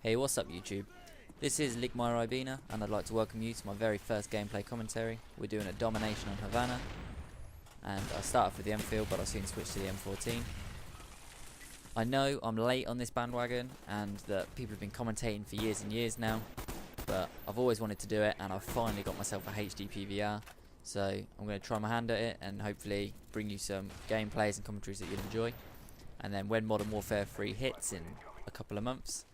Hey, what's up YouTube? This is Ligmire Ibina and I'd like to welcome you to my very first gameplay commentary. We're doing a domination on Havana and I started with the Enfield but I'll soon switch to the M14. I know I'm late on this bandwagon and that people have been commentating for years and years now, but I've always wanted to do it and I've finally got myself a HD PVR, so I'm going to try my hand at it and hopefully bring you some gameplays and commentaries that you'll enjoy. And then when Modern Warfare 3 hits in a couple of months,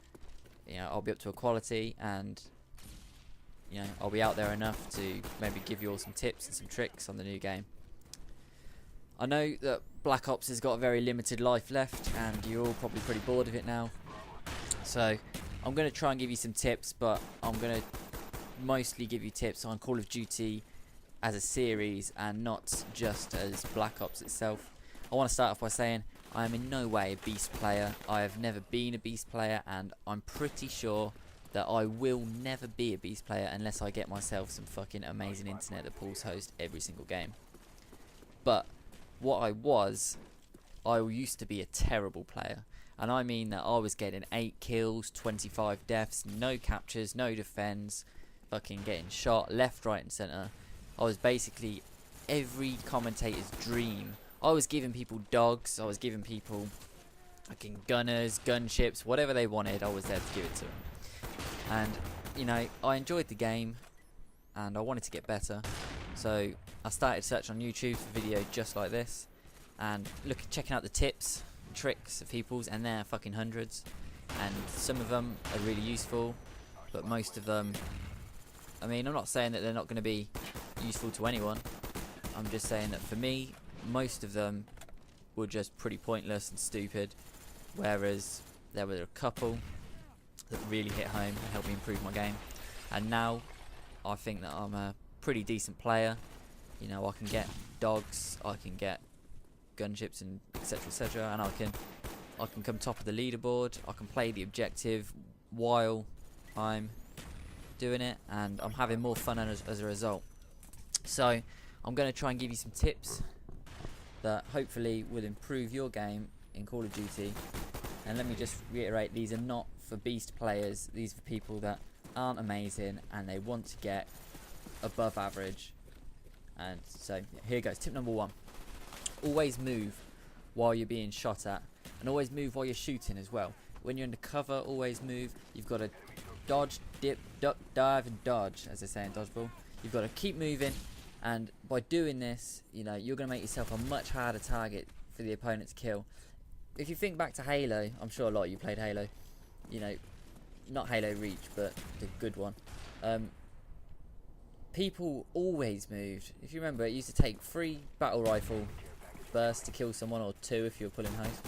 I'll be up to a quality and I'll be out there enough to maybe give you all some tips and some tricks on the new game. I know that Black Ops has got a very limited life left and you're all probably pretty bored of it now, so I'm going to try and give you some tips, but I'm going to mostly give you tips on Call of Duty as a series and not just as Black Ops itself. I want to start off by saying I am in no way a beast player. I have never been a beast player and I'm pretty sure that I will never be a beast player unless I get myself some fucking amazing internet that pulls host every single game. But what I used to be a terrible player, and I mean that I was getting 8 kills, 25 deaths, no captures, no defends, fucking getting shot left, right and centre. I was basically every commentator's dream. I was giving people dogs, I was giving people fucking gunners, gunships, whatever they wanted, I was there to give it to them. And, I enjoyed the game and I wanted to get better. So I started searching on YouTube for videos just like this and checking out the tips and tricks of people's, and they're fucking hundreds. And some of them are really useful, but most of them, I'm not saying that they're not going to be useful to anyone. I'm just saying that for me, most of them were just pretty pointless and stupid, whereas there were a couple that really hit home and helped me improve my game. And now I think that I'm a pretty decent player. I can get dogs, I can get gunships and etc, and I can come top of the leaderboard. I can play the objective while I'm doing it, and I'm having more fun as a result. So I'm going to try and give you some tips that hopefully will improve your game in Call of Duty. And let me just reiterate, these are not for beast players, these are for people that aren't amazing and they want to get above average. And so here goes. Tip number 1: always move while you're being shot at, and always move while you're shooting as well. When you're under cover, always move. You've got to dodge, dip, duck, dive and dodge, as they say in dodgeball. You've got to keep moving. And by doing this, you're going to make yourself a much harder target for the opponent to kill. If you think back to Halo, I'm sure a lot of you played Halo. Not Halo Reach, but the good one. People always moved. If you remember, it used to take 3 battle rifle bursts to kill someone, or 2 if you were pulling host.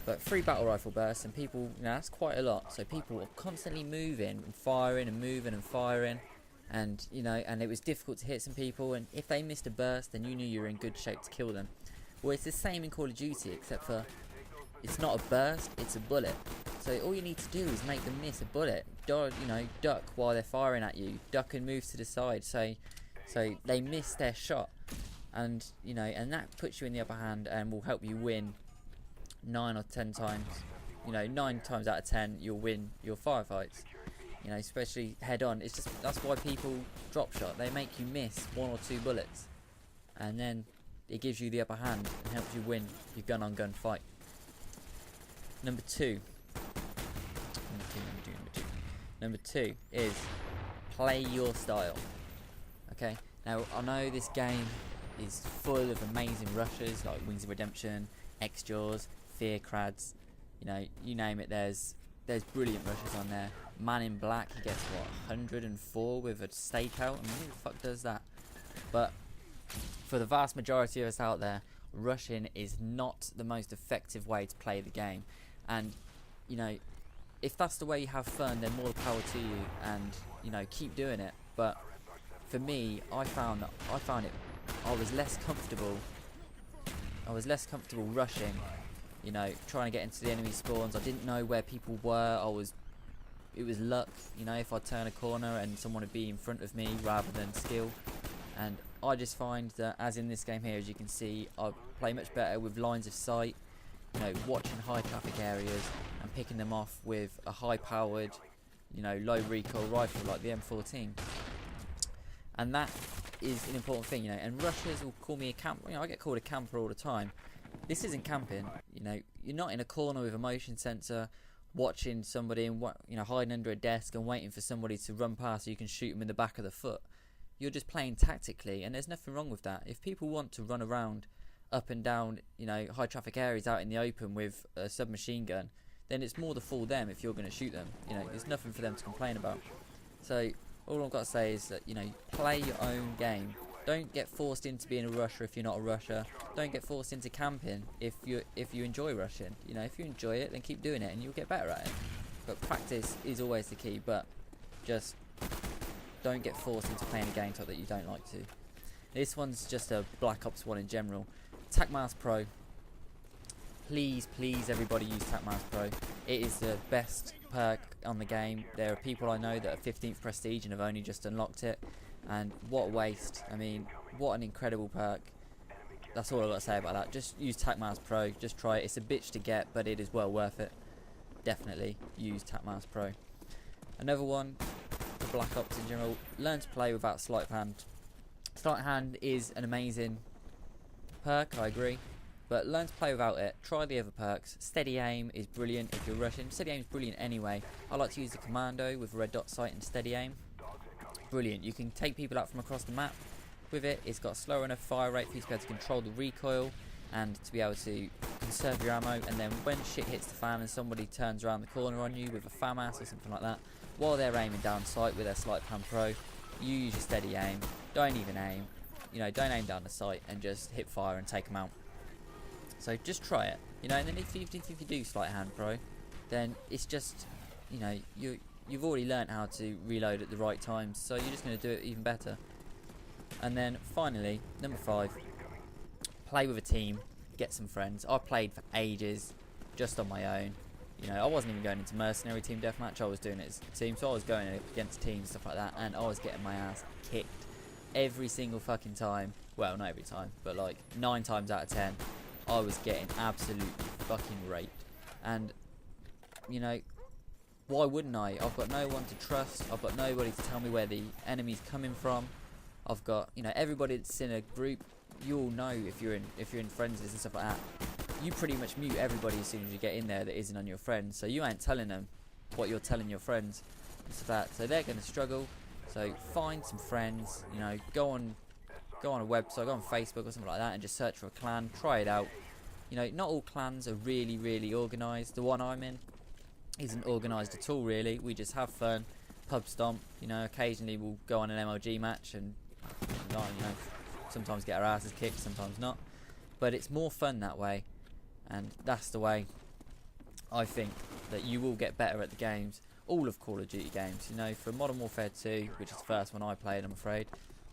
But 3 battle rifle bursts, and people, that's quite a lot. So people were constantly moving and firing and moving and firing. And and it was difficult to hit some people, and if they missed a burst then you knew you were in good shape to kill them. Well, it's the same in Call of Duty, except for it's not a burst, it's a bullet. So all you need to do is make them miss a bullet. Duck while they're firing at you, duck and move to the side, so they miss their shot, and and that puts you in the upper hand and will help you win 9 or 10 times. 9 times out of 10 you'll win your firefights. Especially head on. That's why people drop shot. They make you miss 1 or 2 bullets, and then it gives you the upper hand and helps you win your gun on gun fight. Number two is play your style. Okay, now I know this game is full of amazing rushes like Wings of Redemption, X-Jaws, Fear Crads, you name it, there's brilliant rushes on there. Man in Black, he gets 104 with a stakeout. Who the fuck does that? But for the vast majority of us out there, rushing is not the most effective way to play the game. And if that's the way you have fun, then more power to you, and keep doing it. But for me, I found I was less comfortable rushing, trying to get into the enemy spawns. I didn't know where people were. It was luck, if I turn a corner and someone would be in front of me rather than skill. And I just find that, as in this game here, as you can see, I play much better with lines of sight, watching high traffic areas and picking them off with a high powered you know, low recoil rifle like the M14. And that is an important thing, you know. And rushers will call me a camp. You know, I get called a camper all the time. This isn't camping. You know, you're not in a corner with a motion sensor, watching somebody and, you know, hiding under a desk and waiting for somebody to run past so you can shoot them in the back of the foot. You're just playing tactically, and there's nothing wrong with that. If people want to run around up and down, you know, high traffic areas out in the open with a submachine gun, then it's more the fool them if you're going to shoot them. You know, there's nothing for them to complain about. So all I've got to say is that, you know, play your own game. Don't get forced into being a rusher if you're not a rusher. Don't get forced into camping if you enjoy rushing. You know, if you enjoy it, then keep doing it and you'll get better at it. But practice is always the key. But just don't get forced into playing a game type that you don't like to. This one's just a Black Ops 1 in general. TacMask Pro. Please, please, everybody use TacMask Pro. It is the best perk on the game. There are people I know that are 15th prestige and have only just unlocked it. And what a waste. I mean, what an incredible perk. That's all I've got to say about that. Just use TacMask Pro. Just try it. It's a bitch to get, but it is well worth it. Definitely use TacMask Pro. Another one for Black Ops in general. Learn to play without sleight of hand. Sleight of hand is an amazing perk, I agree. But learn to play without it. Try the other perks. Steady aim is brilliant if you're rushing. Steady aim is brilliant anyway. I like to use the commando with red dot sight and steady aim. Brilliant. You can take people out from across the map with it. It's got a slow enough fire rate for you to be able to control the recoil and to be able to conserve your ammo. And then when shit hits the fan and somebody turns around the corner on you with a FAMAS or something like that, while they're aiming down sight with their sleight of hand pro, you use your steady aim. Don't even aim. You know, don't aim down the sight and just hit fire and take them out. So just try it, you know. And then if you do sleight of hand pro, then it's just, you know, you've already learnt how to reload at the right times, so you're just going to do it even better. And then finally, number 5, play with a team, get some friends. I played for ages just on my own. You know, I wasn't even going into mercenary team deathmatch. I was doing it as a team, so I was going against teams and stuff like that, and I was getting my ass kicked every single fucking time. Well, not every time, but like 9 times out of 10. I was getting absolutely fucking raped. And, you know, why wouldn't I? I've got no one to trust. I've got nobody to tell me where the enemy's coming from. I've got, you know, everybody that's in a group. You all know if you're in friends list and stuff like that. You pretty much mute everybody as soon as you get in there that isn't on your friends. So you ain't telling them what you're telling your friends and stuff like that. So they're going to struggle. So find some friends. You know, go on a website, go on Facebook or something like that, and just search for a clan. Try it out. You know, not all clans are really, really organised. The one I'm in isn't organised at all, really. We just have fun, pub stomp. You know, occasionally we'll go on an MLG match and, you know, sometimes get our asses kicked, sometimes not. But it's more fun that way, and that's the way I think that you will get better at the games. All of Call of Duty games, you know, from Modern Warfare 2, which is the first one I played, I'm afraid,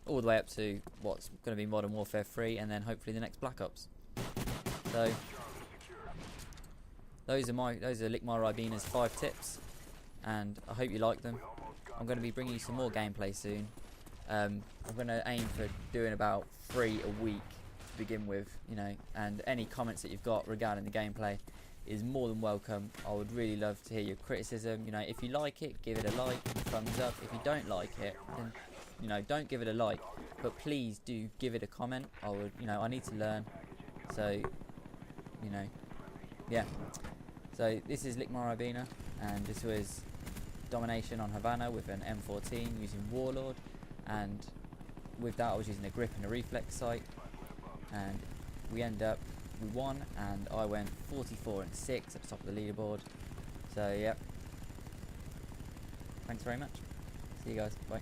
all the way up to what's going to be Modern Warfare 3, and then hopefully the next Black Ops. So those are Lickmar Ribina's 5 tips, and I hope you like them. I'm going to be bringing you some more gameplay soon. I'm going to aim for doing about 3 a week to begin with, you know, and any comments that you've got regarding the gameplay is more than welcome. I would really love to hear your criticism. You know, if you like it, give it a like, thumbs up. If you don't like it, then, you know, don't give it a like, but please do give it a comment. I would, you know, I need to learn. So, you know, yeah. So this is Lickmar Ribina, and this was domination on Havana with an M14 using Warlord, and with that I was using a grip and a reflex sight, and we won, and I went 44 and 6 at the top of the leaderboard. So yeah, thanks very much. See you guys. Bye.